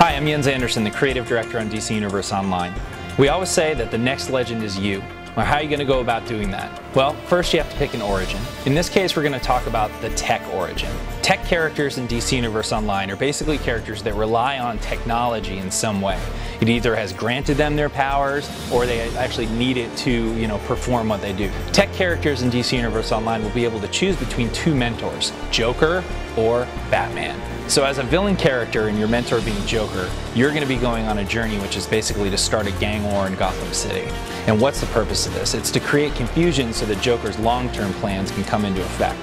Hi, I'm Jens Anderson, the Creative Director on DC Universe Online. We always say that the next legend is you. Well, how are you going to go about doing that? Well, first you have to pick an origin. In this case, we're going to talk about the tech origin. Tech characters in DC Universe Online are basically characters that rely on technology in some way. It either has granted them their powers or they actually need it to, perform what they do. Tech characters in DC Universe Online will be able to choose between two mentors, Joker or Batman. So as a villain character and your mentor being Joker, you're going to be going on a journey which is basically to start a gang war in Gotham City. And what's the purpose of this? It's to create confusion so that Joker's long-term plans can come into effect.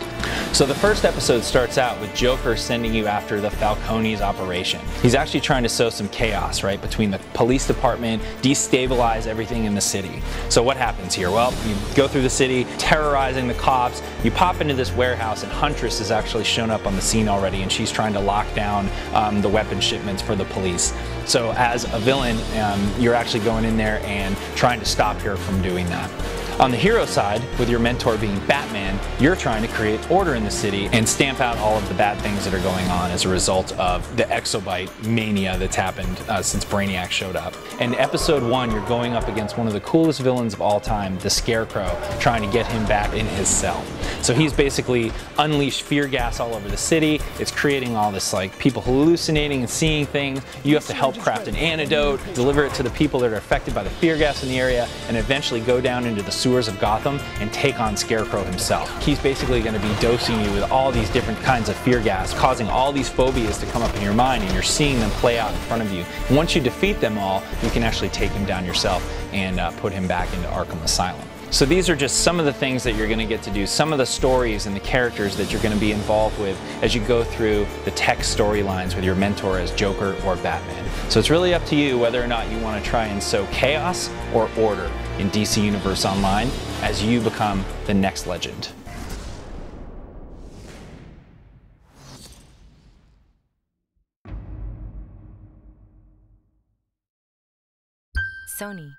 So the first episode starts out with Joker sending you after the Falcone's operation. He's actually trying to sow some chaos, right, between the police department, destabilize everything in the city. So what happens here? Well, you go through the city, terrorizing the cops, you pop into this warehouse and Huntress has actually shown up on the scene already and she's trying to lock down the weapon shipments for the police. So as a villain, you're actually going in there and trying to stop her from doing that. On the hero side, with your mentor being Batman, you're trying to create order in the city and stamp out all of the bad things that are going on as a result of the exobyte mania that's happened since Brainiac showed up. In episode 1, you're going up against one of the coolest villains of all time, the Scarecrow, trying to get him back in his cell. So he's basically unleashed fear gas all over the city. It's creating all this people hallucinating and seeing things. You have to help craft an antidote, deliver it to the people that are affected by the fear gas in the area, and eventually go down into the sewers of Gotham and take on Scarecrow himself. He's basically going to be dosing you with all these different kinds of fear gas, causing all these phobias to come up in your mind, and you're seeing them play out in front of you. And once you defeat them all, you can actually take him down yourself and put him back into Arkham Asylum. So these are just some of the things that you're going to get to do, some of the stories and the characters that you're going to be involved with as you go through the tech storylines with your mentor as Joker or Batman. So it's really up to you whether or not you want to try and sow chaos or order in DC Universe Online as you become the next legend. Sony.